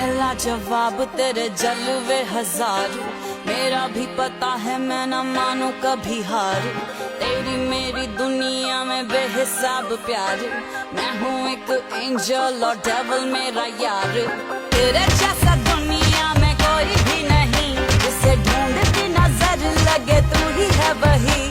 पहला जवाब तेरे जलवे हजार, मेरा भी पता है मैं न मानू कभी हार। तेरी मेरी दुनिया में बेहिसाब प्यार, मैं हूँ एक एंजल और डेविल मेरा यार। तेरे जैसा दुनिया में कोई भी नहीं, जिसे ढूंढती नजर लगे तू ही है वही।